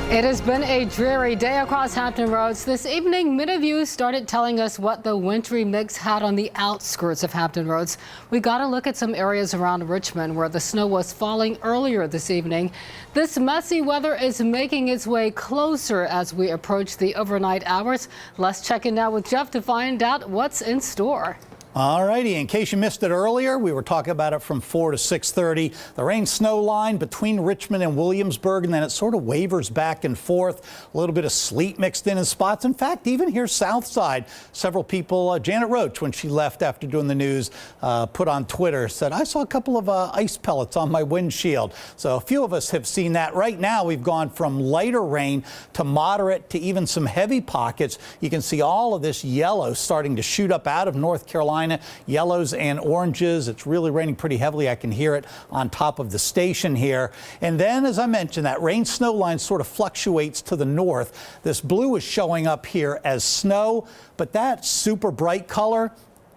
It has been a dreary day across Hampton Roads. This evening, many of you started telling us what the wintry mix had on the outskirts of Hampton Roads. We got a look at some areas around Richmond where the snow was falling earlier this evening. This messy weather is making its way closer as we approach the overnight hours. Let's check in now with Jeff to find out what's in store. All righty, in case you missed it earlier, we were talking about it from 4 to 6:30. The rain-snow line between Richmond and Williamsburg, and then it sort of wavers back and forth. A little bit of sleet mixed in spots. In fact, even here south side, several people, Janet Roach, when she left after doing the news, put on Twitter, said, I saw a couple of ice pellets on my windshield. So a few of us have seen that. Right now, we've gone from lighter rain to moderate to even some heavy pockets. You can see all of this yellow starting to shoot up out of North Carolina. Yellows and oranges. It's really raining pretty heavily. I can hear it on top of the station here. And then, as I mentioned, that rain snow line sort of fluctuates to the north. This blue is showing up here as snow, but that super bright color,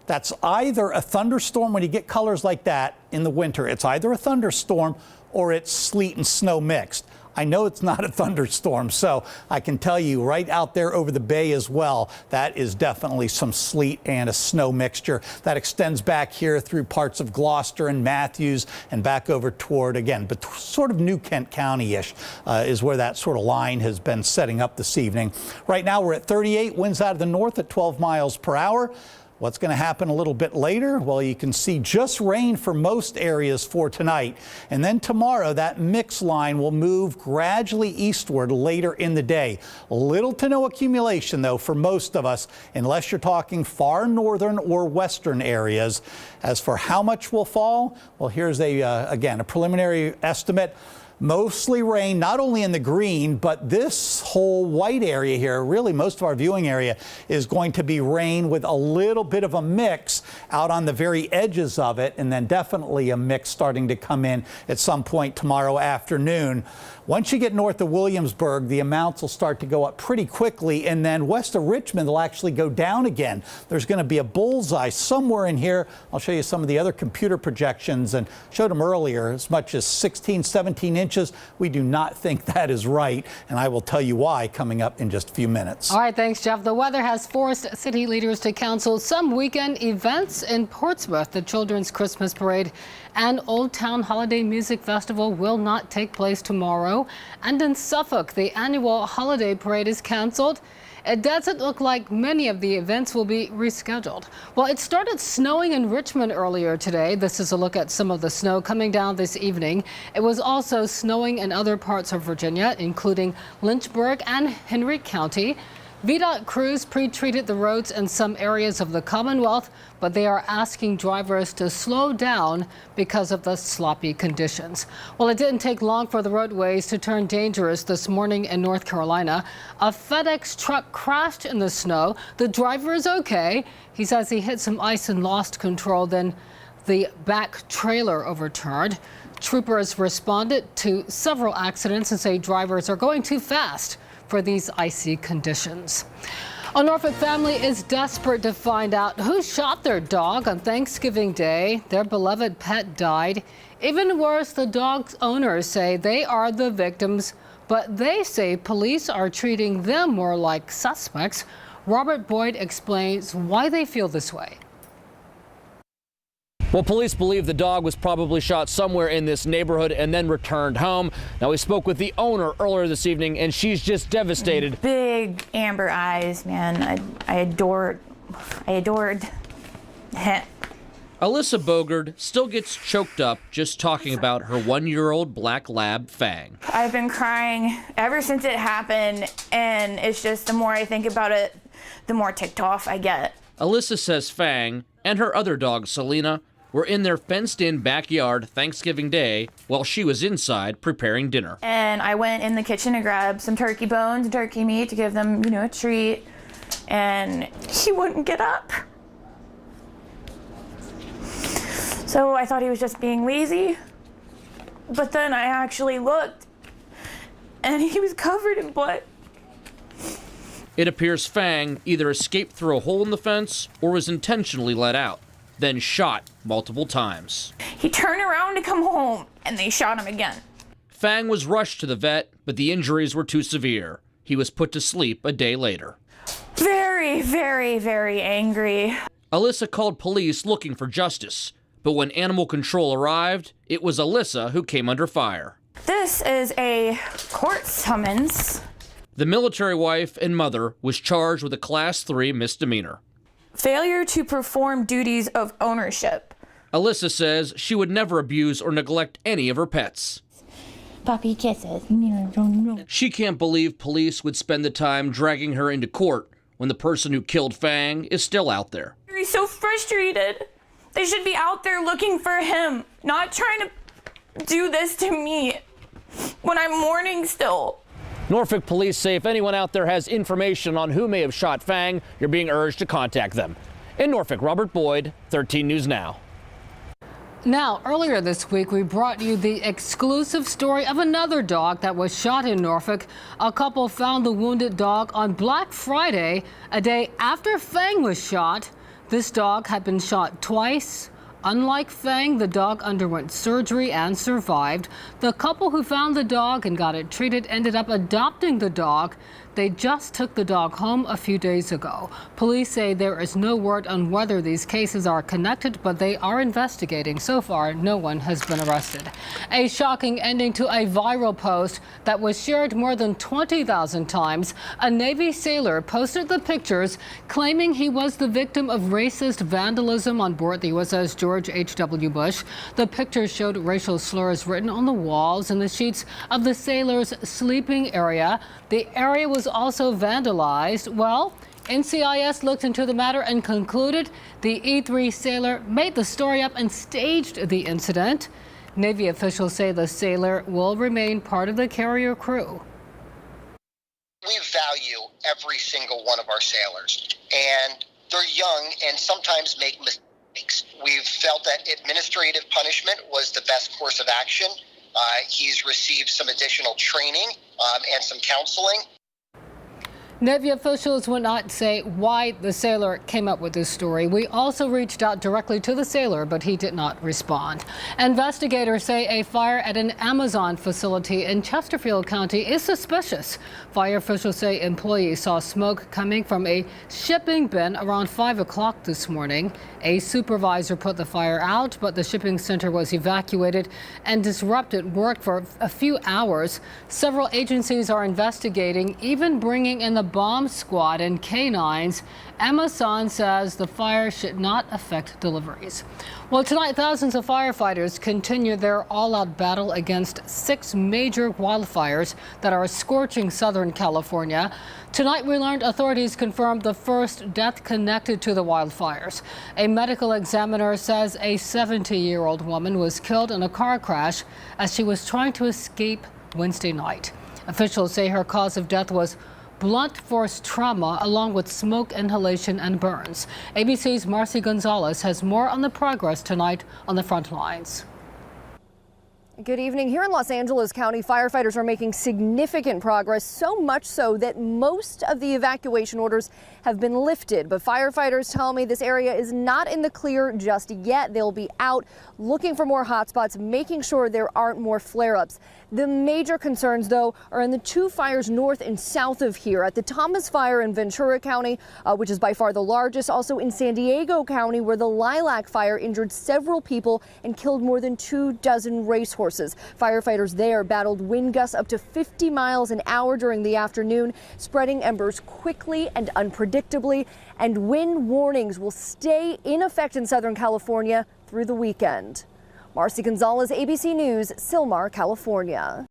that's either a thunderstorm. When you get colors like that in the winter, it's either a thunderstorm or it's sleet and snow mixed. I know it's not a thunderstorm, so I can tell you right out there over the bay as well, that is definitely some sleet and a snow mixture that extends back here through parts of Gloucester and Matthews and back over toward, again, but sort of New Kent County-ish is where that sort of line has been setting up this evening. Right now we're at 38, winds out of the north at 12 miles per hour. What's going to happen a little bit later? Well, you can see just rain for most areas for tonight. And then tomorrow, that mix line will move gradually eastward later in the day. Little to no accumulation, though, for most of us, unless you're talking far northern or western areas. As for how much will fall, well, here's again, a preliminary estimate. Mostly rain, not only in the green, but this whole white area here, really most of our viewing area, is going to be rain with a little bit of a mix out on the very edges of it, and then definitely a mix starting to come in at some point tomorrow afternoon. Once you get north of Williamsburg, the amounts will start to go up pretty quickly, and then west of Richmond, they'll actually go down again. There's going to be a bullseye somewhere in here. I'll show you some of the other computer projections, and showed them earlier, as much as 16, 17 inches. We do not think that is right, and I will tell you why coming up in just a few minutes. All right, thanks, Jeff. The weather has forced city leaders to cancel some weekend events in Portsmouth. The Children's Christmas Parade and Old Town Holiday Music Festival will not take place tomorrow. And in Suffolk, the annual holiday parade is canceled. It doesn't look like many of the events will be rescheduled. Well, it started snowing in Richmond earlier today. This is a look at some of the snow coming down this evening. It was also snowing in other parts of Virginia, including Lynchburg and Henry County. VDOT crews pre-treated the roads in some areas of the Commonwealth, but they are asking drivers to slow down because of the sloppy conditions. Well, it didn't take long for the roadways to turn dangerous this morning in North Carolina. A FedEx truck crashed in the snow. The driver is okay. He says he hit some ice and lost control, then the back trailer overturned. Troopers responded to several accidents and say drivers are going too fast for these icy conditions. A Norfolk family is desperate to find out who shot their dog on Thanksgiving Day. Their beloved pet died. Even worse, the dog's owners say they are the victims, but they say police are treating them more like suspects. Robert Boyd explains why they feel this way. Well, police believe the dog was probably shot somewhere in this neighborhood and then returned home. Now, we spoke with the owner earlier this evening, and she's just devastated. Big amber eyes, man. I adored him. Alyssa Bogard still gets choked up just talking about her 1-year-old black lab, Fang. I've been crying ever since it happened, and it's just the more I think about it, the more ticked off I get. Alyssa says Fang and her other dog, Selena, were in their fenced-in backyard Thanksgiving Day while she was inside preparing dinner. And I went in the kitchen to grab some turkey bones and turkey meat to give them, a treat. And he wouldn't get up. So I thought he was just being lazy. But then I actually looked, and he was covered in blood. It appears Fang either escaped through a hole in the fence or was intentionally let out, then shot multiple times. He turned around to come home, and they shot him again. Fang was rushed to the vet, but the injuries were too severe. He was put to sleep a day later. Very, very, very angry. Alyssa called police looking for justice, but when animal control arrived, it was Alyssa who came under fire. This is a court summons. The military wife and mother was charged with a Class 3 misdemeanor. Failure to perform duties of ownership. Alyssa says she would never abuse or neglect any of her pets. Puppy kisses. She can't believe police would spend the time dragging her into court when the person who killed Fang is still out there. He's so frustrated. They should be out there looking for him, not trying to do this to me when I'm mourning still. Norfolk police say if anyone out there has information on who may have shot Fang, you're being urged to contact them. In Norfolk, Robert Boyd, 13 News Now. Now, earlier this week, we brought you the exclusive story of another dog that was shot in Norfolk. A couple found the wounded dog on Black Friday, a day after Fang was shot. This dog had been shot twice. Unlike Fang, the dog underwent surgery and survived. The couple who found the dog and got it treated ended up adopting the dog. They just took the dog home a few days ago. Police say there is no word on whether these cases are connected, but they are investigating. So far, no one has been arrested. A shocking ending to a viral post that was shared more than 20,000 times. A Navy sailor posted the pictures claiming he was the victim of racist vandalism on board the USS George H.W. Bush. The pictures showed racial slurs written on the walls and the sheets of the sailor's sleeping area. The area was also vandalized. Well, NCIS looked into the matter and concluded the E-3 sailor made the story up and staged the incident. Navy officials say the sailor will remain part of the carrier crew. We value every single one of our sailors, and they're young and sometimes make mistakes. We've felt that administrative punishment was the best course of action. He's received some additional training and some counseling. Navy officials would not say why the sailor came up with this story. We also reached out directly to the sailor, but he did not respond. Investigators say a fire at an Amazon facility in Chesterfield County is suspicious. Fire officials say employees saw smoke coming from a shipping bin around 5 o'clock this morning. A supervisor put the fire out, but the shipping center was evacuated and disrupted work for a few hours. Several agencies are investigating, even bringing in the bomb squad and canines. Amazon says the fire should not affect deliveries. Well, tonight, thousands of firefighters continue their all-out battle against 6 major wildfires that are scorching Southern California. Tonight, we learned authorities confirmed the first death connected to the wildfires. A medical examiner says a 70-year-old woman was killed in a car crash as she was trying to escape Wednesday night. Officials say her cause of death was blunt force trauma along with smoke inhalation and burns. ABC's Marcy Gonzalez has more on the progress tonight on the front lines. Good evening. Here in Los Angeles County, firefighters are making significant progress, so much so that most of the evacuation orders have been lifted. But firefighters tell me this area is not in the clear just yet. They'll be out looking for more hotspots, making sure there aren't more flare-ups. The major concerns, though, are in the 2 fires north and south of here. At the Thomas Fire in Ventura County, which is by far the largest, also in San Diego County, where the Lilac Fire injured several people and killed more than 24 racehorses. Firefighters there battled wind gusts up to 50 miles an hour during the afternoon, spreading embers quickly and unpredictably, and wind warnings will stay in effect in Southern California through the weekend. Marcy Gonzalez, ABC News, Silmar, California.